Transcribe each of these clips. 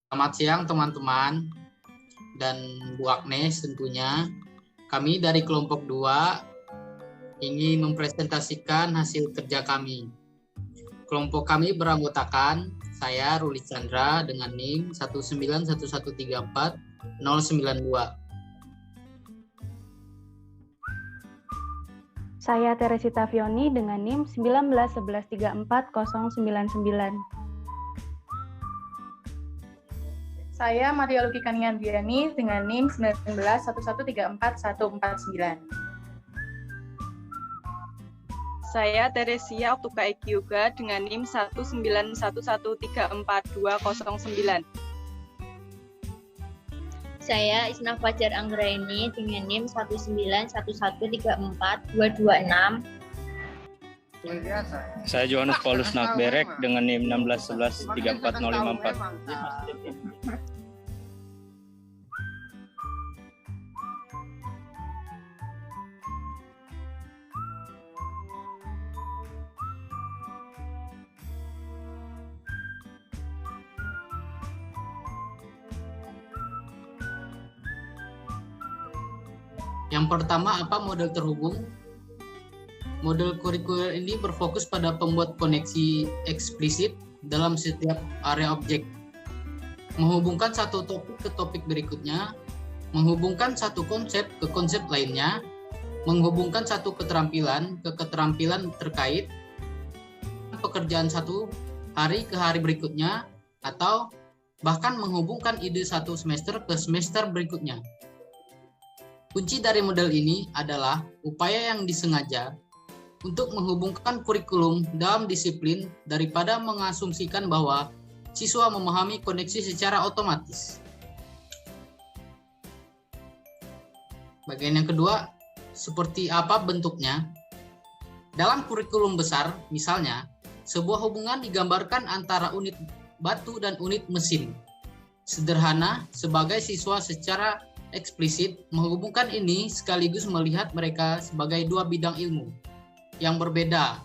Selamat siang teman-teman dan Bu Agnes tentunya. Kami dari kelompok 2 ingin mempresentasikan hasil kerja kami. Kelompok kami beranggotakan saya Ruli Chandra dengan NIM 191134092. Saya Teresita Fioni dengan NIM 191134099. Saya Maria Luki Kanian Diani dengan NIM 191134149. Saya Teresia Oktuka Eki Yoga dengan NIM 191134209. Saya Isna Fajar Anggraini dengan NIM 191134226. Saya Johannes Paulus Nakberek dengan NIM 161134054. Yang pertama, apa model terhubung? Model kurikuler ini berfokus pada pembuat koneksi eksplisit dalam setiap area objek, menghubungkan satu topik ke topik berikutnya, menghubungkan satu konsep ke konsep lainnya, menghubungkan satu keterampilan ke keterampilan terkait, pekerjaan satu hari ke hari berikutnya, atau bahkan menghubungkan ide satu semester ke semester berikutnya. Kunci dari model ini adalah upaya yang disengaja untuk menghubungkan kurikulum dalam disiplin daripada mengasumsikan bahwa siswa memahami koneksi secara otomatis. Bagian yang kedua, seperti apa bentuknya? Dalam kurikulum besar, misalnya, sebuah hubungan digambarkan antara unit batu dan unit mesin. Sederhana, sebagai siswa secara eksplisit menghubungkan ini sekaligus melihat mereka sebagai dua bidang ilmu yang berbeda.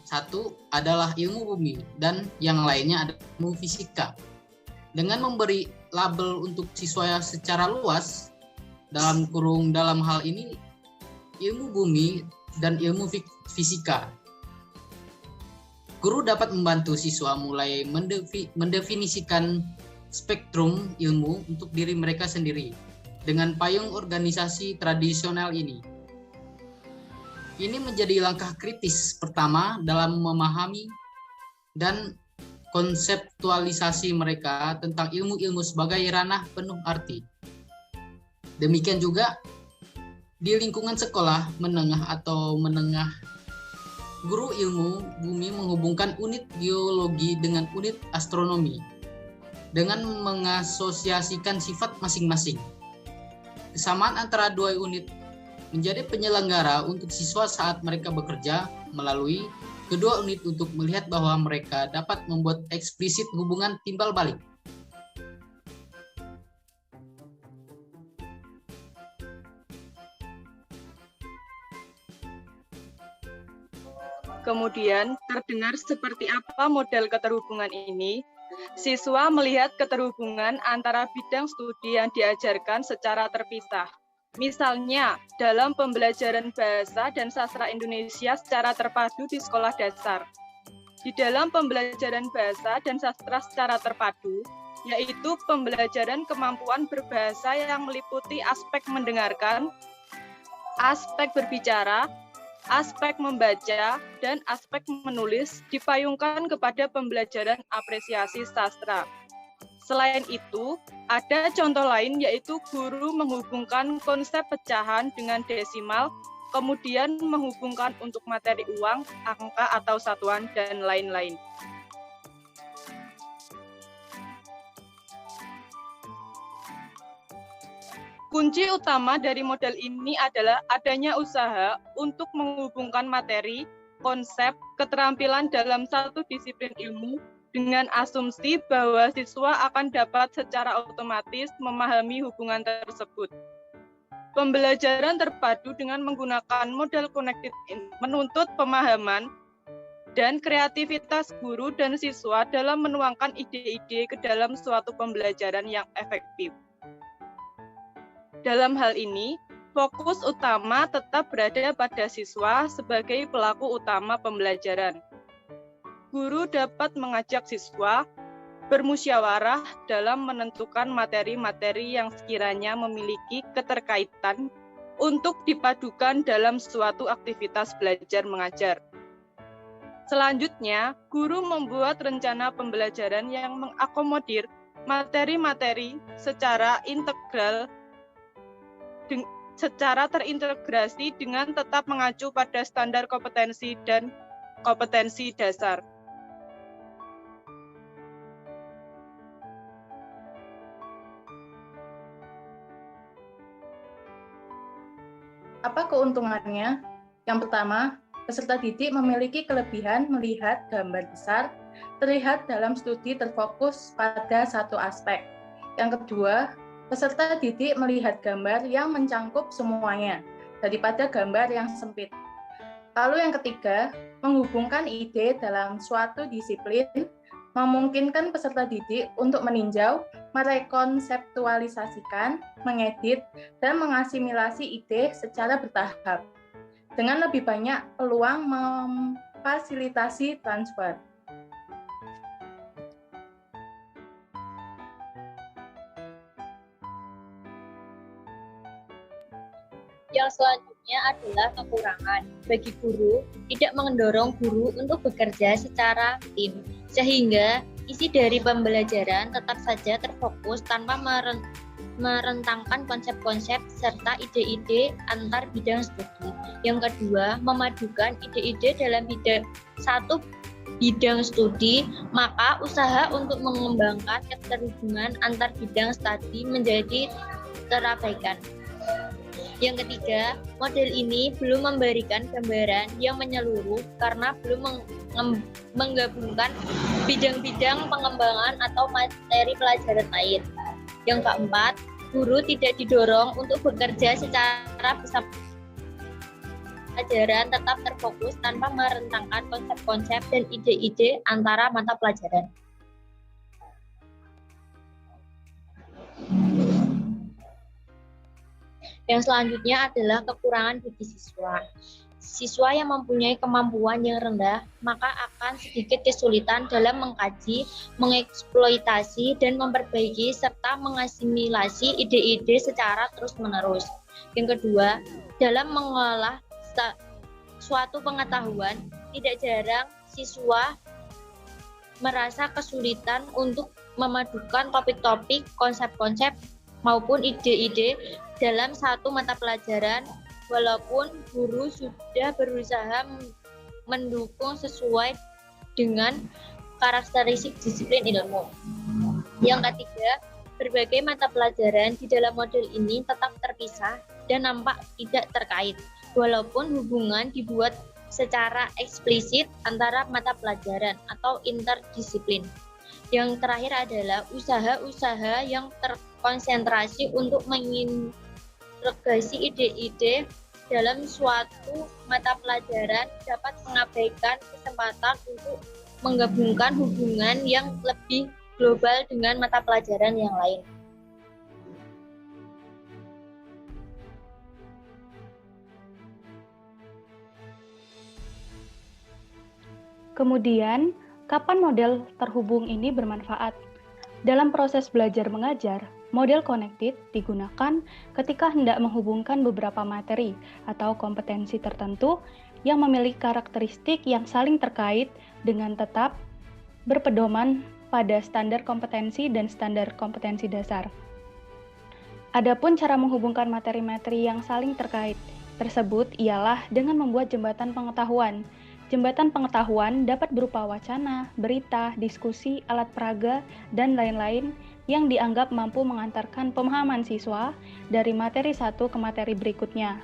Satu adalah ilmu bumi dan yang lainnya adalah ilmu fisika. Dengan memberi label untuk siswa secara luas, dalam hal ini ilmu bumi dan ilmu fisika, guru dapat membantu siswa mulai mendefinisikan spektrum ilmu untuk diri mereka sendiri dengan payung organisasi tradisional ini. Ini menjadi langkah kritis pertama dalam memahami dan konseptualisasi mereka tentang ilmu-ilmu sebagai ranah penuh arti. Demikian juga di lingkungan sekolah menengah atau menengah, guru ilmu bumi menghubungkan unit geologi dengan unit astronomi dengan mengasosiasikan sifat masing-masing. Kesamaan antara dua unit menjadi penyelenggara untuk siswa saat mereka bekerja melalui kedua unit untuk melihat bahwa mereka dapat membuat eksplisit hubungan timbal balik. Kemudian, terdengar seperti apa model keterhubungan ini? Siswa melihat keterhubungan antara bidang studi yang diajarkan secara terpisah. Misalnya, dalam pembelajaran bahasa dan sastra Indonesia secara terpadu di sekolah dasar. Di dalam pembelajaran bahasa dan sastra secara terpadu, yaitu pembelajaran kemampuan berbahasa yang meliputi aspek mendengarkan, aspek berbicara, aspek membaca, dan aspek menulis dipayungkan kepada pembelajaran apresiasi sastra. Selain itu, ada contoh lain yaitu guru menghubungkan konsep pecahan dengan desimal, kemudian menghubungkan untuk materi uang, angka atau satuan, dan lain-lain. Kunci utama dari model ini adalah adanya usaha untuk menghubungkan materi, konsep, keterampilan dalam satu disiplin ilmu dengan asumsi bahwa siswa akan dapat secara otomatis memahami hubungan tersebut. Pembelajaran terpadu dengan menggunakan model connected menuntut pemahaman dan kreativitas guru dan siswa dalam menuangkan ide-ide ke dalam suatu pembelajaran yang efektif. Dalam hal ini, fokus utama tetap berada pada siswa sebagai pelaku utama pembelajaran. Guru dapat mengajak siswa bermusyawarah dalam menentukan materi-materi yang sekiranya memiliki keterkaitan untuk dipadukan dalam suatu aktivitas belajar mengajar. Selanjutnya, guru membuat rencana pembelajaran yang mengakomodir materi-materi secara integral, secara terintegrasi dengan tetap mengacu pada standar kompetensi dan kompetensi dasar. Apa keuntungannya? Yang pertama, peserta didik memiliki kelebihan melihat gambar besar, terlihat dalam studi terfokus pada satu aspek. Yang kedua, peserta didik melihat gambar yang mencangkup semuanya, daripada gambar yang sempit. Lalu yang ketiga, menghubungkan ide dalam suatu disiplin, memungkinkan peserta didik untuk meninjau, merekonseptualisasikan, mengedit, dan mengasimilasi ide secara bertahap, dengan lebih banyak peluang memfasilitasi transfer. Yang selanjutnya adalah kekurangan. Bagi guru, tidak mendorong guru untuk bekerja secara tim, sehingga isi dari pembelajaran tetap saja terfokus tanpa merentangkan konsep-konsep serta ide-ide antar bidang studi. Yang kedua, memadukan ide-ide dalam satu bidang studi, maka usaha untuk mengembangkan keterhubungan antar bidang studi menjadi terabaikan. Yang ketiga, model ini belum memberikan gambaran yang menyeluruh karena belum menggabungkan bidang-bidang pengembangan atau materi pelajaran lain. Yang keempat, guru tidak didorong untuk bekerja secara bersama. Pelajaran tetap terfokus tanpa merentangkan konsep-konsep dan ide-ide antara mata pelajaran. Yang selanjutnya adalah kekurangan bagi siswa. Siswa yang mempunyai kemampuan yang rendah, maka akan sedikit kesulitan dalam mengkaji, mengeksploitasi, dan memperbaiki, serta mengasimilasi ide-ide secara terus-menerus. Yang kedua, dalam mengolah suatu pengetahuan, tidak jarang siswa merasa kesulitan untuk memadukan topik-topik, konsep-konsep, maupun ide-ide dalam satu mata pelajaran, walaupun guru sudah berusaha mendukung sesuai dengan karakteristik disiplin ilmu. Yang ketiga, berbagai mata pelajaran di dalam model ini tetap terpisah dan nampak tidak terkait, walaupun hubungan dibuat secara eksplisit antara mata pelajaran atau interdisiplin. Yang terakhir adalah usaha-usaha yang terkonsentrasi untuk mengintegrasi ide-ide dalam suatu mata pelajaran dapat mengabaikan kesempatan untuk menggabungkan hubungan yang lebih global dengan mata pelajaran yang lain. Kemudian, kapan model terhubung ini bermanfaat? Dalam proses belajar mengajar, model connected digunakan ketika hendak menghubungkan beberapa materi atau kompetensi tertentu yang memiliki karakteristik yang saling terkait dengan tetap berpedoman pada standar kompetensi dan standar kompetensi dasar. Adapun cara menghubungkan materi-materi yang saling terkait tersebut ialah dengan membuat jembatan pengetahuan. Jembatan pengetahuan dapat berupa wacana, berita, diskusi, alat peraga, dan lain-lain yang dianggap mampu mengantarkan pemahaman siswa dari materi satu ke materi berikutnya.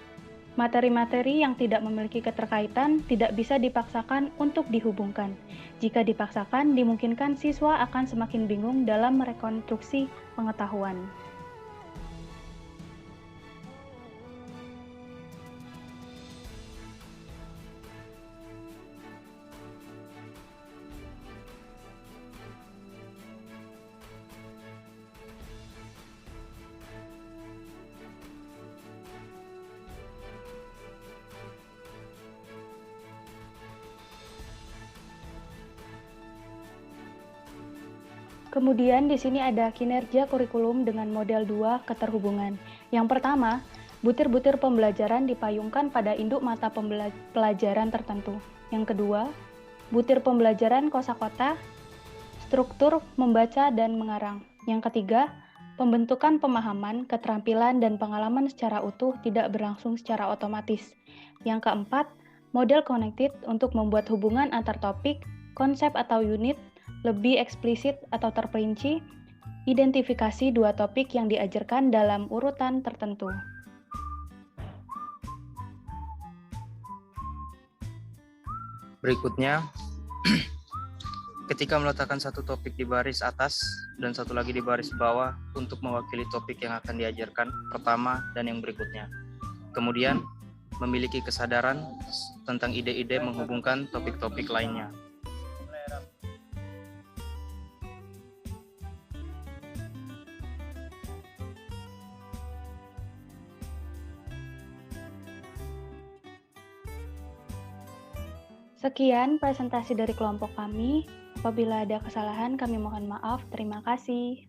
Materi-materi yang tidak memiliki keterkaitan tidak bisa dipaksakan untuk dihubungkan. Jika dipaksakan, dimungkinkan siswa akan semakin bingung dalam merekonstruksi pengetahuan. Kemudian di sini ada kinerja kurikulum dengan model 2 keterhubungan. Yang pertama, butir-butir pembelajaran dipayungkan pada induk mata pelajaran tertentu. Yang kedua, butir pembelajaran kosakata, struktur membaca dan mengarang. Yang ketiga, pembentukan pemahaman, keterampilan, dan pengalaman secara utuh tidak berlangsung secara otomatis. Yang keempat, model connected untuk membuat hubungan antar topik, konsep atau unit lebih eksplisit atau terperinci, identifikasi dua topik yang diajarkan dalam urutan tertentu. Berikutnya, ketika meletakkan satu topik di baris atas dan satu lagi di baris bawah untuk mewakili topik yang akan diajarkan pertama dan yang berikutnya. Kemudian, memiliki kesadaran tentang ide-ide menghubungkan topik-topik lainnya. Sekian presentasi dari kelompok kami. Apabila ada kesalahan, kami mohon maaf. Terima kasih.